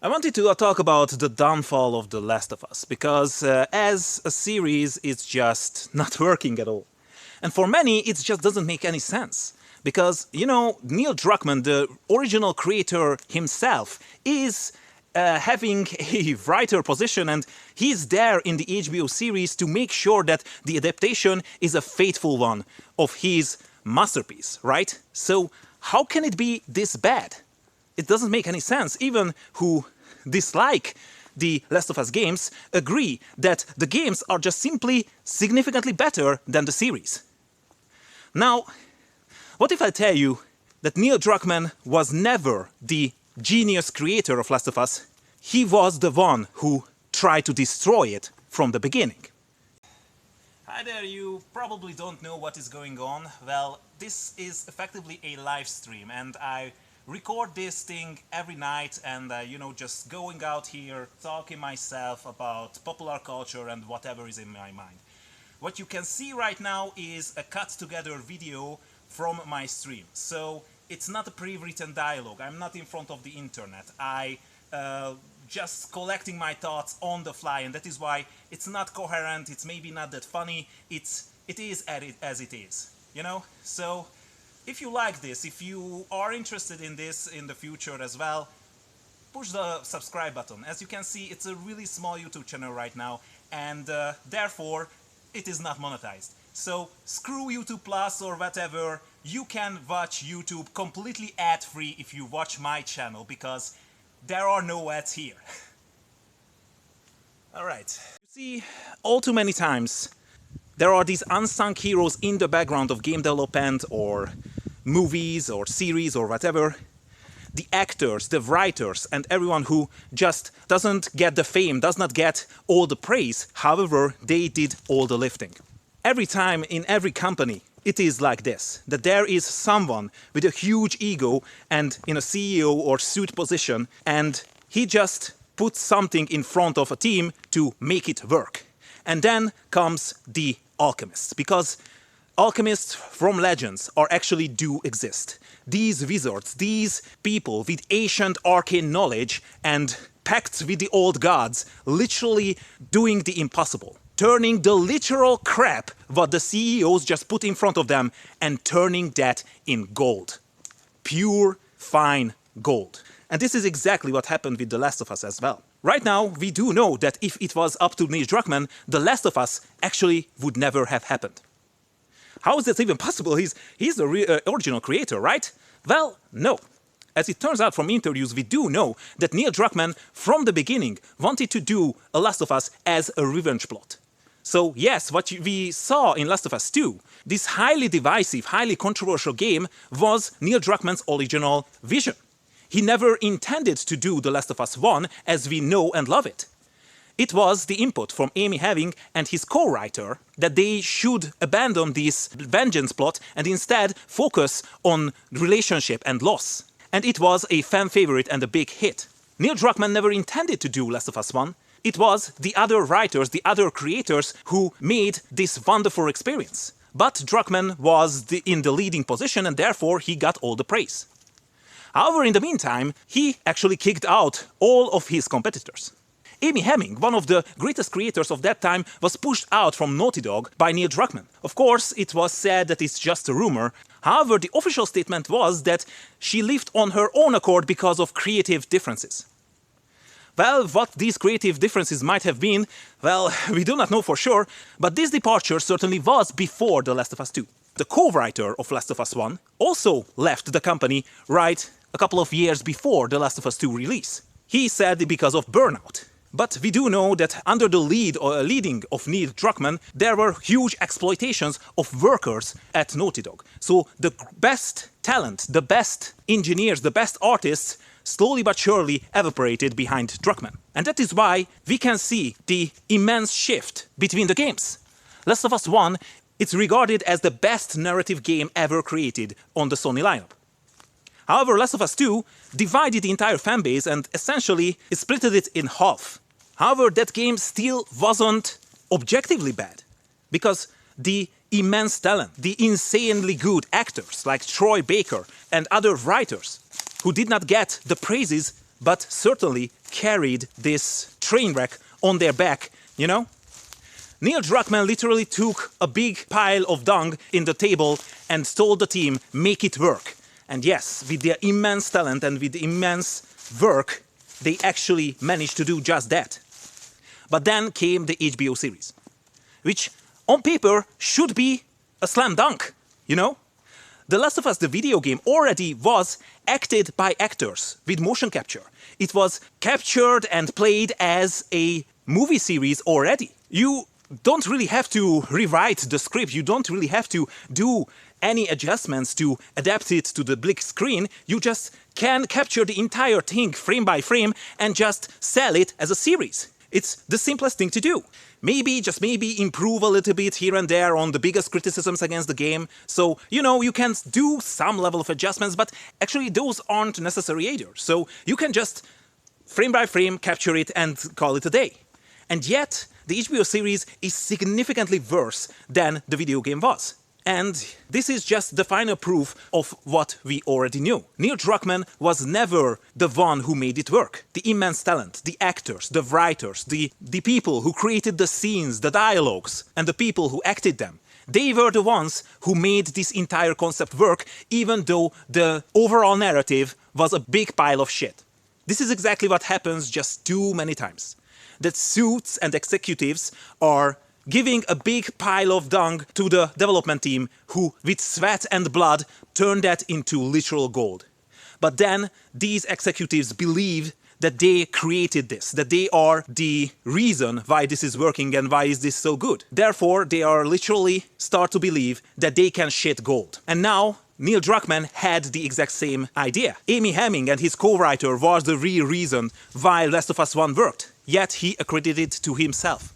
I wanted to talk about the downfall of The Last of Us, because as a series it's just not working at all. And for many it just doesn't make any sense. Because, you know, Neil Druckmann, the original creator himself, is having a writer position, and he's there in the HBO series to make sure that the adaptation is a faithful one of his masterpiece, right? So how can it be this bad? It doesn't make any sense. Even who dislike the Last of Us games agree that the games are just simply significantly better than the series. Now, what if I tell you that Neil Druckmann was never the genius creator of Last of Us? He was the one who tried to destroy it from the beginning. Hi there, you probably don't know what is going on. Well, this is effectively a live stream, and I record this thing every night, and you know, just going out here, talking myself about popular culture and whatever is in my mind. What you can see right now is a cut together video from my stream. So it's not a pre-written dialogue. I'm not in front of the internet. I just collecting my thoughts on the fly, and that is why it's not coherent. It's maybe not that funny. It is as it is, you know. So if you like this, if you are interested in this in the future as well, push the subscribe button. As you can see, it's a really small YouTube channel right now, and therefore it is not monetized. So screw YouTube Plus or whatever, you can watch YouTube completely ad-free if you watch my channel, because there are no ads here. Alright. You see, all too many times there are these unsung heroes in the background of game development or movies or series or whatever. The actors, the writers, and everyone who just doesn't get the fame, does not get all the praise, however, they did all the lifting. Every time in every company it is like this, that there is someone with a huge ego and in a CEO or suit position, and he just puts something in front of a team to make it work. And then comes the alchemists, because alchemists from legends are actually do exist. These wizards, these people with ancient arcane knowledge and pacts with the old gods, literally doing the impossible. Turning the literal crap what the CEOs just put in front of them and turning that in gold. Pure, fine gold. And this is exactly what happened with The Last of Us as well. Right now, we do know that if it was up to Neil Druckmann, The Last of Us actually would never have happened. How is that even possible? He's the original creator, right? Well, no. As it turns out from interviews, we do know that Neil Druckmann, from the beginning, wanted to do A Last of Us as a revenge plot. So yes, what we saw in Last of Us 2, this highly divisive, highly controversial game, was Neil Druckmann's original vision. He never intended to do The Last of Us 1 as we know and love it. It was the input from Amy Hemming and his co-writer that they should abandon this vengeance plot and instead focus on relationship and loss. And it was a fan favorite and a big hit. Neil Druckmann never intended to do Last of Us 1. It was the other writers, the other creators who made this wonderful experience. But Druckmann was in the leading position, and therefore he got all the praise. However, in the meantime, he actually kicked out all of his competitors. Amy Hemming, one of the greatest creators of that time, was pushed out from Naughty Dog by Neil Druckmann. Of course, it was said that it's just a rumor. However, the official statement was that she left on her own accord because of creative differences. Well, what these creative differences might have been, well, we do not know for sure, but this departure certainly was before The Last of Us 2. The co-writer of Last of Us 1 also left the company right a couple of years before The Last of Us 2 release. He said because of burnout. But we do know that under the leading of Neil Druckmann, there were huge exploitations of workers at Naughty Dog. So the best talent, the best engineers, the best artists slowly but surely evaporated behind Druckmann. And that is why we can see the immense shift between the games. Last of Us 1, it's regarded as the best narrative game ever created on the Sony lineup. However, Last of Us 2 divided the entire fanbase and essentially split it in half. However, that game still wasn't objectively bad, because the immense talent, the insanely good actors like Troy Baker and other writers who did not get the praises but certainly carried this train wreck on their back, you know? Neil Druckmann literally took a big pile of dung in the table and told the team, make it work. And yes, with their immense talent and with immense work, they actually managed to do just that. But then came the HBO series, which on paper should be a slam dunk, you know? The Last of Us, the video game, already was acted by actors with motion capture. It was captured and played as a movie series already. You don't really have to rewrite the script. You don't really have to do any adjustments to adapt it to the big screen. You just can capture the entire thing frame by frame and just sell it as a series. It's the simplest thing to do. Maybe, just maybe, improve a little bit here and there on the biggest criticisms against the game. So, you know, you can do some level of adjustments, but actually those aren't necessary either. So you can just frame by frame capture it and call it a day. And yet, the HBO series is significantly worse than the video game was. And this is just the final proof of what we already knew. Neil Druckmann was never the one who made it work. The immense talent, the actors, the writers, the people who created the scenes, the dialogues, and the people who acted them. They were the ones who made this entire concept work, even though the overall narrative was a big pile of shit. This is exactly what happens just too many times. That suits and executives are giving a big pile of dung to the development team who, with sweat and blood, turned that into literal gold. But then these executives believe that they created this, that they are the reason why this is working and why is this so good. Therefore, they are literally start to believe that they can shit gold. And now, Neil Druckmann had the exact same idea. Amy Hemming and his co-writer was the real reason why Last of Us 1 worked, yet he accredited it to himself.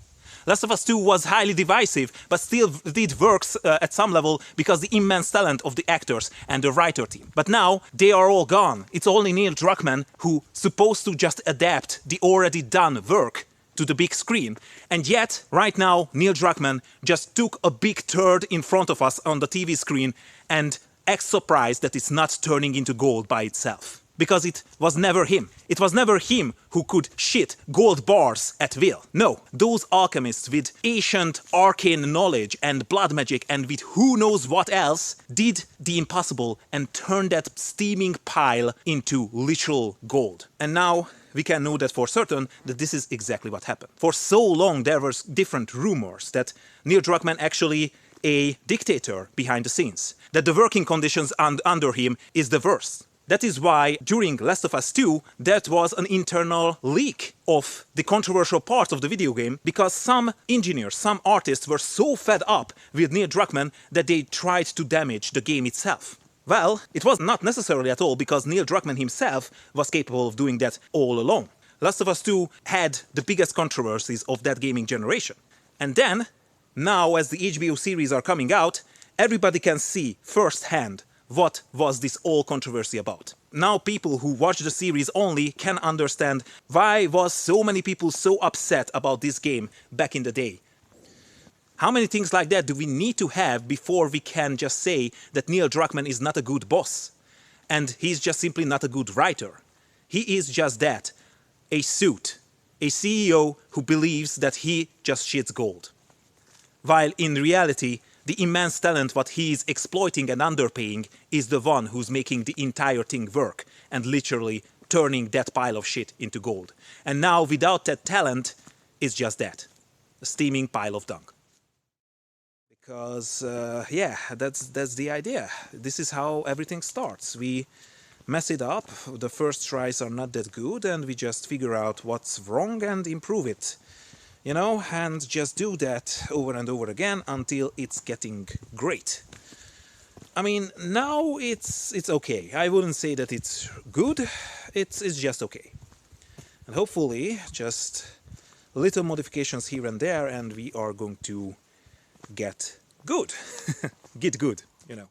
Last of Us 2 was highly divisive, but still did works at some level because the immense talent of the actors and the writer team. But now, they are all gone. It's only Neil Druckmann who's supposed to just adapt the already done work to the big screen. And yet, right now, Neil Druckmann just took a big turd in front of us on the TV screen and acts surprised that it's not turning into gold by itself. Because it was never him. It was never him who could shit gold bars at will. No, those alchemists with ancient arcane knowledge and blood magic and with who knows what else did the impossible and turned that steaming pile into literal gold. And now we can know that for certain that this is exactly what happened. For so long there were different rumors that Neil Druckmann actually a dictator behind the scenes, that the working conditions under him is the worst. That is why during Last of Us 2 that was an internal leak of the controversial parts of the video game because some engineers, some artists were so fed up with Neil Druckmann that they tried to damage the game itself. Well, it was not necessarily at all because Neil Druckmann himself was capable of doing that all alone. Last of Us 2 had the biggest controversies of that gaming generation. And then, now as the HBO series are coming out, everybody can see firsthand what was this all controversy about. Now people who watch the series only can understand why was so many people so upset about this game back in the day. How many things like that do we need to have before we can just say that Neil Druckmann is not a good boss and he's just simply not a good writer? He is just that, a suit, a CEO who believes that he just shits gold. While in reality, the immense talent what he is exploiting and underpaying is the one who's making the entire thing work and literally turning that pile of shit into gold. And now without that talent, it's just that, a steaming pile of dung. Because, yeah, that's the idea. This is how everything starts. We mess it up, the first tries are not that good, and we just figure out what's wrong and improve it. You know, and just do that over and over again until it's getting great. I mean, now it's okay. I wouldn't say that it's good, it's just okay. And hopefully, just little modifications here and there, and we are going to get good. Get good, you know.